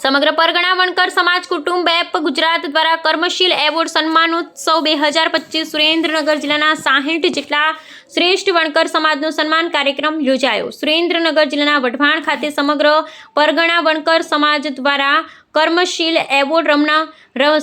સમગ્ર પરગણા વણકર સમાજ કુટુંબ એપ ગુજરાત દ્વારા કર્મશીલ એવોર્ડ સન્માનોત્સવ 2025 સુરેન્દ્રનગર જિલ્લાના 60 જેટલા શ્રેષ્ઠ વણકર સમાજનો સન્માન કાર્યક્રમ યોજાયો। સુરેન્દ્રનગર જિલ્લાના વઢવાણ ખાતે સમગ્ર પરગણા વણકર સમાજ દ્વારા કર્મશીલ એવોર્ડ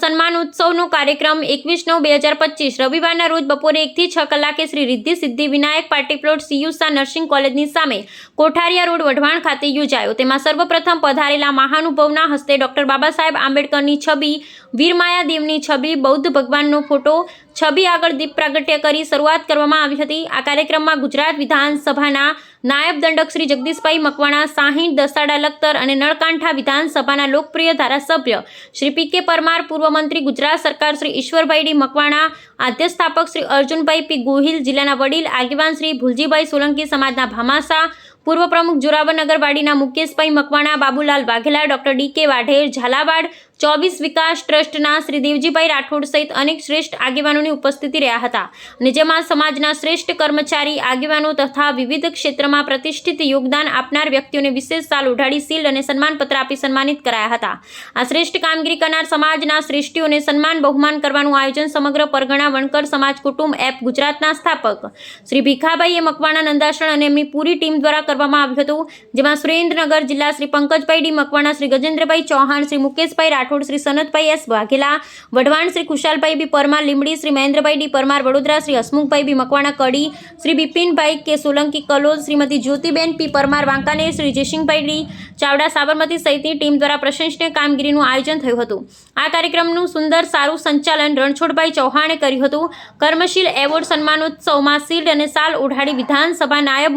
સન્માનોત્સવનો કાર્યક્રમ 21/9/2025 રવિવારના રોજ બપોરે 1 થી 6 કલાકે Shri Riddhi Siddhi Vinayak party plot સીયુસા nursing કોલેજની સામે કોઠારિયા રોડ વઢવાણ ખાતે યોજાયો। તેમાં સર્વપ્રથમ પધારેલા મહાનુભાવના હસ્તે ડોક્ટર બાબા સાહેબ આંબેડકરની છબી, વીરમાયા દેવની છબી, બૌદ્ધ ભગવાનનો ફોટો છબી આગળ દીપ પ્રાગટ્ય કરી શરૂઆત કરવામાં આવી હતી। આ કાર્યક્રમમાં ગુજરાત વિધાનસભાના નાયબ દંડક શ્રી જગદીશભાઈ મકવાણા, 60 દસાડા લખતર અને નળકાંઠા વિધાનસભાના લોકપ્રિય ધારાસભ્ય શ્રી પી.કે. પરમાર, પૂર્વ મંત્રી ગુજરાત સરકાર શ્રી ઈશ્વરભાઈ ડી મકવાણા, આદ્ય સ્થાપક શ્રી અર્જુનભાઈ પી. ગોહિલ, જિલ્લાના વડીલ આગેવાન શ્રી ભુલજીભાઈ સોલંકી, સમાજના ભામાસા, પૂર્વ પ્રમુખ જોરાવરનગરવાડીના મુકેશભાઈ મકવાણા, બાબુલાલ વાઘેલા, ડોક્ટર ડી.કે. વાઢેર, ઝાલાવાડ 24 વિકાસ ટ્રસ્ટના શ્રી દેવજીભાઈ રાઠોડ સહિત અનેક શ્રેષ્ઠ આગેવાનોની ઉપસ્થિતિ રહ્યા હતા અને જેમાં સમાજના શ્રેષ્ઠ કર્મચારી આગેવાનો તથા વિવિધ ક્ષેત્રમાં પ્રતિષ્ઠિત યોગદાન આપનાર વ્યક્તિઓને વિશેષ સાલ ઓઢાડી શીલ્ડ અને સન્માનપત્ર આપી સન્માનિત કરાયા હતા। આ શ્રેષ્ઠ કામગીરી કરનાર સમાજના શ્રેષ્ઠીઓને સન્માન બહુમાન કરવાનું આયોજન સમગ્ર પરગણા વણકર સમાજ કુટુંબ એપ ગુજરાતના સ્થાપક શ્રી ભીખાભાઈ મકવાણા નંદાસણ અને એમની પૂરી ટીમ દ્વારા કરવામાં આવ્યું હતું, જેમાં સુરેન્દ્રનગર જિલ્લા શ્રી પંકજભાઈ ડી મકવાણા, શ્રી ગજેન્દ્રભાઈ ચૌહાણ, શ્રી મુકેશભાઈ રાઠોડ, શ્રી સનતભાઈ એસ વાઘેલા વઢવાણ, શ્રી ખુશાલભાઈ બી પરમાર લીંબડી, શ્રી મહેન્દ્રભાઈ ડી પરમાર વડોદરા, શ્રી હસમુખભાઈ બી મકવાણા કડી, શ્રી બિપિનભાઈ કે સોલંકી કલોલ, શ્રીમતી જ્યોતિબેન પી પરમાર વાંકાનેર, શ્રી જયસિંહભાઈ ડી ચાવડા સાબરમતી સહિતની ટીમ દ્વારા પ્રશંસનીય કામગીરીનું આયોજન થયું હતું। આ કાર્યક્રમનું સુંદર સારું સંચાલન રણછોડભાઈ ચૌહાણે કર્યું હતું। કર્મશીલ એવોર્ડ સન્માનોત્સવમાં શીલ્ડ અને સાલ ઓઢાડી વિધાનસભા નાયબ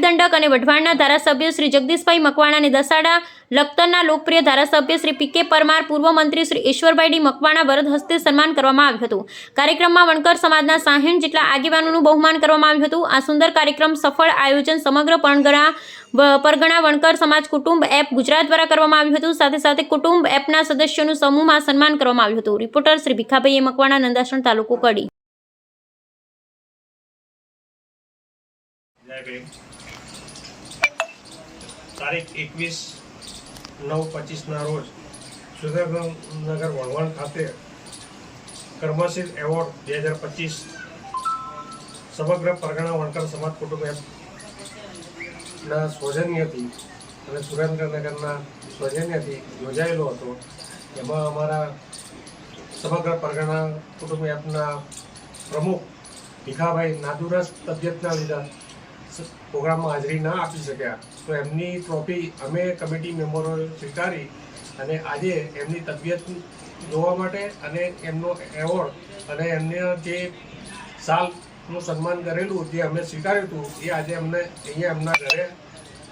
દંડક અને વઢવાણના ધારાસભ્ય શ્રી જગદીશભાઈ મકવાણા અને દસાડા લખતરના લોકપ્રિય ધારાસભ્ય શ્રી પી.કે. પરમાર, પૂર્વ મંત્રી શ્રી ઈશ્વરભાઈ ડી મકવાણા વરદ હસ્તે સન્માન કરવામાં આવ્યું હતું। કાર્યક્રમમાં વણકર સમાજના 60 જેટલા આગેવાનોનું બહુમાન કરવામાં આવ્યું હતું। આ સુંદર કાર્યક્રમ સફળ આયોજન સમગ્ર પરગણા વણકર સમાજ કુટુંબ એપ ગુજરાત દ્વારા કરવામાં આવ્યું હતું। સાથે સાથે કુટુંબ એપના સદસ્યોનું સમૂહમાં સન્માન કરવામાં આવ્યું હતું। રિપોર્ટર શ્રી ભીખાભાઈ મકવાણા, નંદાસણ, તાલુકો કડી। તારીખ 21/9/25 રોજ સુરેન્દ્રનગર વઢવાણ ખાતે કર્મશીલ એવોર્ડ 2025 સમગ્ર પરગણા વણકર સમાજ કુટુંબ એપના સૌજન્યથી અને સુરેન્દ્રનગરના સૌજન્યથી યોજાયેલો હતો। એમાં અમારા સમગ્ર પરગણા કુટુંબ એપના પ્રમુખ ભીખાભાઈ નાદુરસ્ત તબિયતના લીધે પ્રોગ્રામમાં હાજરી ના આપી શક્યા, તો એમની ટ્રોફી અમે કમિટી મેમ્બરોએ સ્વીકારી અને આજે એમની તબિયત જોવા માટે અને એમનો એવોર્ડ અને એમને જે સાલનું સન્માન કરેલું જે અમે સ્વીકાર્યું હતું એ આજે અમને અહીંયા એમના ઘરે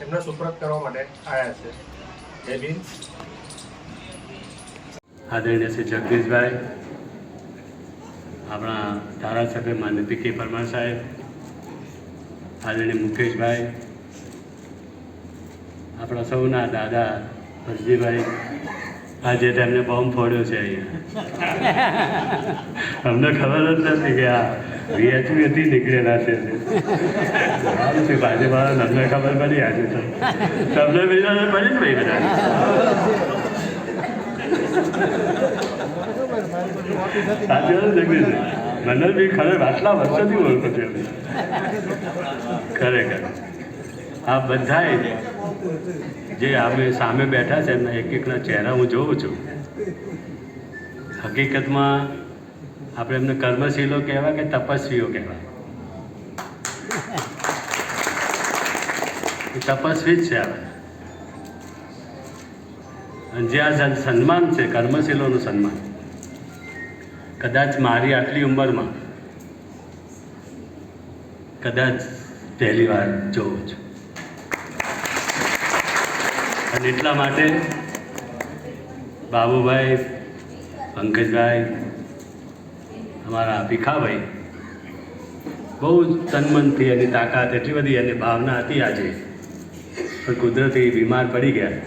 એમના સુપ્રત કરવા માટે આવ્યા છે। જય ભીમ। આદરણીય શ્રી જગદીશભાઈ, આપણા ધારાસભ્ય માન્ય પી.કે. પરમાર સાહેબ, આદરણીય મુકેશભાઈ, આપણા સૌના દાદા ભરજીભાઈ, આજે તેમને બોમ્બ ફોડ્યો છે અહીંયા, અમને ખબર જ નથી કે આ VHPથી નીકળેલા છે। સારું છે, ભાજપવાળા તમને ખબર પડી આજે તો તમને બીજા પડી ને ભાઈ બધા। સાચી વાત જગદીશ, મને બી ખરેખર આટલા વર્ષોથી ઓળખો છે ખરેખર। આ બધાએ જે અમે સામે બેઠા છે એમના એક એકના ચહેરા હું જોઉં છું। હકીકતમાં આપણે એમને કર્મશીલો કહેવાય કે તપસ્વીઓ કહેવાય? તપસ્વી જ છે આપણે। અને જે આ સન્માન છે કર્મશીલોનું સન્માન, કદાચ મારી આટલી ઉંમરમાં કદાચ પહેલી વાર જોઉં છું અને એટલા માટે બાબુભાઈ, પંકજભાઈ, અમારા ભીખાભાઈ બહુ તનમનથી એની તાકાત એટલી બધી એની ભાવના હતી આજે, પણ કુદરતી બીમાર પડી ગયા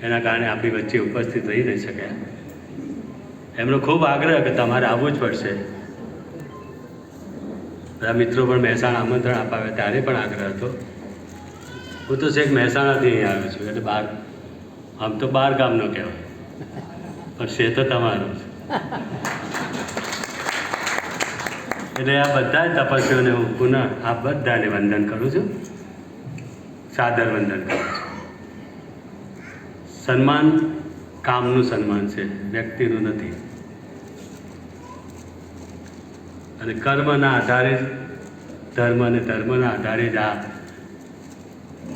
એના કારણે આપણી વચ્ચે ઉપસ્થિત રહી નહીં શક્યા। એમનો ખૂબ આગ્રહ કે તમારે આવવું જ પડશે। બધા મિત્રો પણ મહેસાણા આમંત્રણ અપાવે ત્યારે પણ આગ્રહ હતો। હું તો છેક મહેસાણાથી અહીં આવ્યો છું, એટલે બહાર આમ તો 12 ગામનો કહેવાય, પણ છે તો તમારો જ. એટલે આ બધા જ તપસ્વીઓને હું પુનઃ આ બધાને વંદન કરું છું, સાદર વંદન કરું છું. સન્માન કામનું સન્માન છે, વ્યક્તિનું નથી. અને કર્મના આધારે ધર્મ અને ધર્મના આધારે જ આ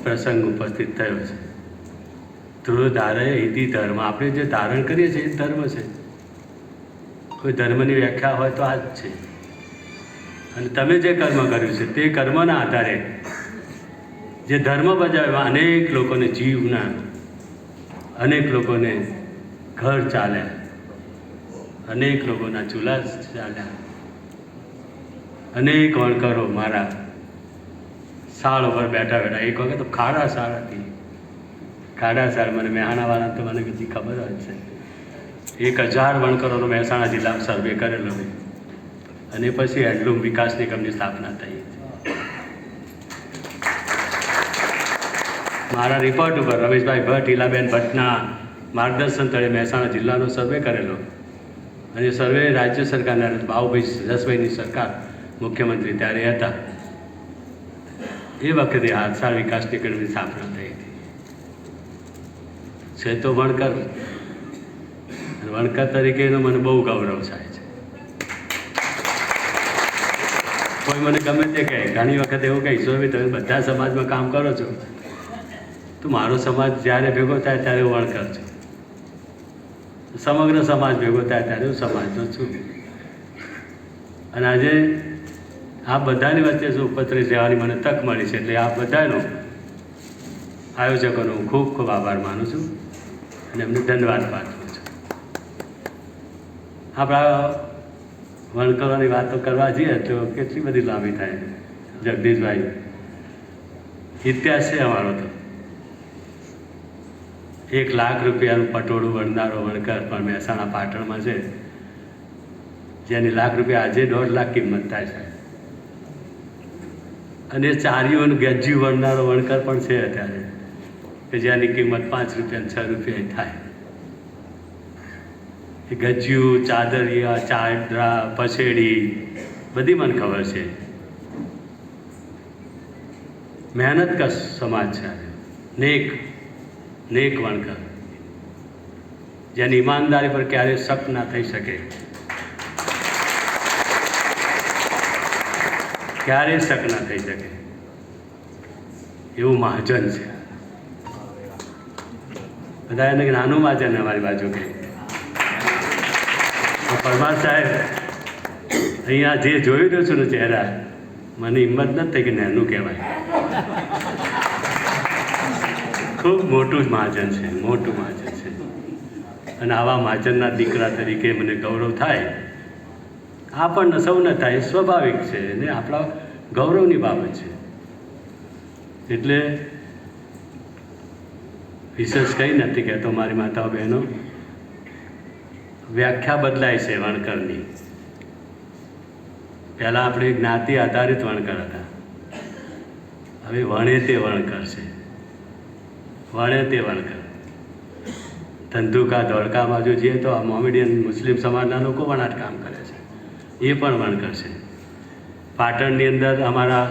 પ્રસંગ ઉપસ્થિત થયો છે. ધ્રુવ ધારે હિતિ ધર્મ, આપણે જે ધારણ કરીએ છીએ એ ધર્મ છે. કોઈ ધર્મની વ્યાખ્યા હોય તો આ જ છે. અને તમે જે કર્મ કર્યું છે તે કર્મના આધારે જે ધર્મ બજાવ્યા, અનેક લોકોને જીવના, અનેક લોકોને ઘર ચાલ્યા, અનેક લોકોના ચૂલા ચાલ્યા, અનેક વણકરો મારા સાળ ઉપર બેઠા બેઠા. એક વખત તો ખાડા સાળ હતી, ખાડા સાળ મને મહેસાણાવાળા તો મને બધી ખબર જ છે. 1000 વણકરોનો મહેસાણા જિલ્લામાં સર્વે કરેલો હોય, અને પછી હેન્ડલૂમ વિકાસ નિગમની સ્થાપના થઈ. મારા રિપોર્ટ ઉપર રમેશભાઈ ભટ્ટ, હીલાબેન ભટ્ટના માર્ગદર્શન તળે મહેસાણા જિલ્લાનો સર્વે કરેલો, અને સર્વે રાજ્ય સરકારના બાબુભાઈ જસભાઈની સરકાર મુખ્યમંત્રી ત્યારે હતા. એ વખતે હાથસાળ વિકાસ નિગમની સ્થાપના થઈ હતી. છે તો વણકર, વણકર તરીકેનો મને બહુ ગૌરવ થાય છે. કોઈ મને ગમે તે કહે, ઘણી વખત એવું કહીશું, તમે બધા સમાજમાં કામ કરો છો, તો મારો સમાજ જ્યારે ભેગો થાય ત્યારે હું વણકર છું, સમગ્ર સમાજ ભેગો થાય ત્યારે હું સમાજનો છું. અને આજે આ બધાની વચ્ચે શું ઉપસ્થિત રહેવાની મને તક મળી છે, એટલે આ બધાનો આયોજકોનો હું ખૂબ ખૂબ આભાર માનું છું અને એમને ધન્યવાદ પાઠવું છું. આપણા વણકરોની વાતો કરવા જઈએ તો કેટલી બધી લાંબી થાય. જગદીશભાઈ, ઇતિહાસ છે અમારો તો. 1 લાખ રૂપિયાનું પટોળું વણનારો વણકર પણ મહેસાણા પાટણમાં છે, જેની લાખ રૂપિયા આજે 1.5 લાખ કિંમત થાય છે. અને ચારીઓનું ગજ્જિયું વણનારો વણકર પણ છે અત્યારે, કે જેની કિંમત 5 રૂપિયા 6 રૂપિયા થાય. એ ગજ્જિયું, ચાદરિયા, ચાદરા, પછેડી બધી મને ખબર છે. મહેનત કા સમાજ છે. નેક વણકર, જેની ઈમાનદારી પર ક્યારેય શક ના થઈ શકે, ક્યારેય શક ના થઈ શકે એવું મહાજન છે. બધા એને નાનું મહાજન અમારી બાજુ કે. પરમાર સાહેબ, અહીંયા જે જોઈ રહ્યો છું ને ચહેરા, મને હિંમત નથી થઈ કે નાનું કહેવાય. ખૂબ મોટું મહાજન છે, મોટું મહાજન છે. અને આવા મહાજનના દીકરા તરીકે મને ગૌરવ થાય. આપણને સૌને થાય, સ્વાભાવિક છે અને આપણા ગૌરવની બાબત છે. એટલે વિશેષ કંઈ નથી કહેતો. મારી માતાઓ બહેનો, વ્યાખ્યા બદલાય છે વણકરની. પહેલાં આપણે જ્ઞાતિ આધારિત વણકર હતા, હવે વણે તે વણકર છે. વણે તે વણકર. ધંધુકા ધોળકામાં જો જઈએ તો આ મોમેડિયન મુસ્લિમ સમાજના લોકો વણાટ કામ કરે છે, એ પણ વણકર છે. પાટણની અંદર અમારા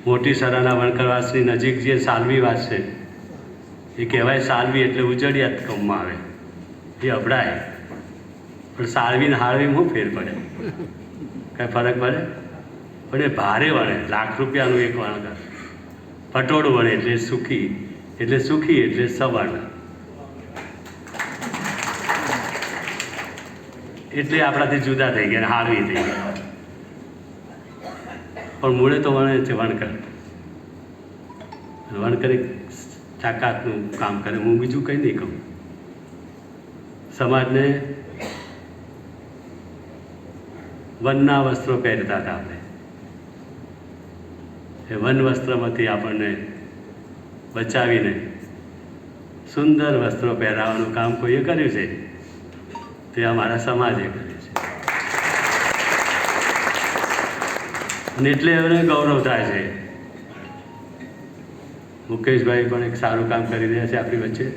મોટી સરાના વણકરવાસની નજીક જે સાલવીવાસ છે, એ કહેવાય સાલવી એટલે ઉજળિયાત કમમાં આવે, એ અભડાય. પણ સાલવીને હાળવીમાં શું ફેર પડે? કાંઈ ફરક પડે? પણ એ ભારે વણે. 1 લાખ રૂપિયાનું એક વણકર. પટોળું વણે એટલે સુખી, એટલે સુખી એટલે સવર્ણ. એટલે આપણાથી જુદા થઈ ગયા, હાળવી થઈ ગયા. પણ મૂળે તો વણે છે વણકર. વણકર એક તાકાતનું કામ કરે. હું બીજું કંઈ નહીં કહું. સમાજને વનના વસ્ત્રો પહેરતા હતા આપણે. એ વન વસ્ત્રમાંથી આપણને બચાવીને સુંદર વસ્ત્રો પહેરાવાનું કામ કોઈએ કર્યું છે, તે અમારા સમાજે કર્યું છે. અને એટલે એમને ગૌરવ થાય છે. મુકેશભાઈ પણ એક સારું કામ કરી રહ્યા છે આપણી વચ્ચે.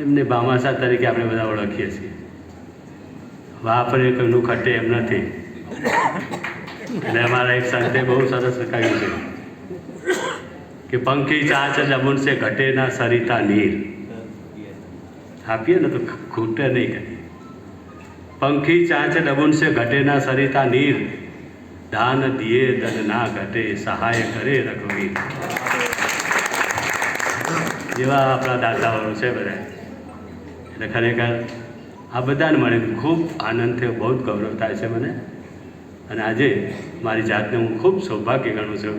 એમને ભામાસા તરીકે આપણે બધા ઓળખીએ છીએ. વાપરે કોઈનું ખટે એમ નથી. એટલે અમારા એક સંતે બહુ સરસ કહ્યું છે કે પંખી ચાંચ ડબુન સે ઘટે ના સરિતા નીર. આપીએ ને તો ખૂટે નહીં કરી. પંખી ચાંચ ડબુન સે ઘટે ના સરિતા નીર, દાન દિયે દન ના ઘટે સહાય કરે રઘુવીર. જેવા આપણા દાતાઓ છે બધા. એટલે ખરેખર આ બધાને મળે ખૂબ આનંદ થયો, બહુ જ ગૌરવ થાય છે મને. અને આજે મારી જાતને હું ખૂબ સૌભાગ્ય ગણું છું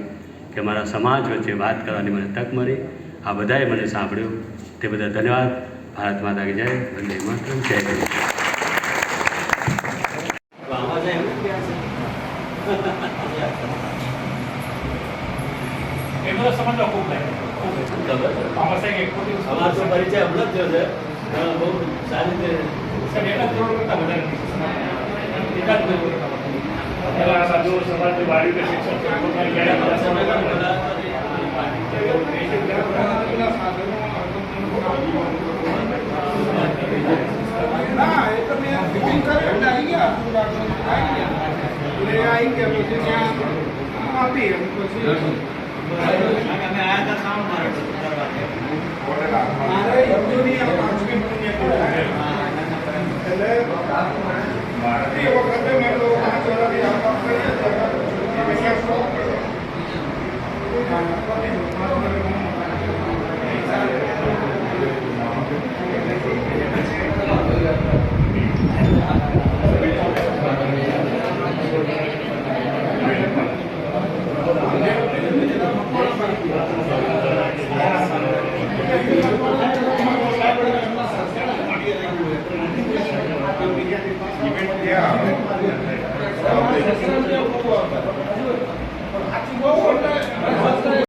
કે મારા સમાજ વચ્ચે વાત કરવાની મને તક મળી. આ બધાએ મને સાંભળ્યું તે બધા ધન્યવાદ. ભારત માતા કી જય. વંદે માતરમ. જય હિન્દ. એનો સમજો ખૂબ લાગે. અમારો પરિચય હમણાં જ થયો છે. બહુ સારી રીતે એકાદ કરોડ કરતા વધારે એકાદ કરોડ કરતા વધારે એવા સાધુ સમાજની વાડી કે શિક્ષક Yeah.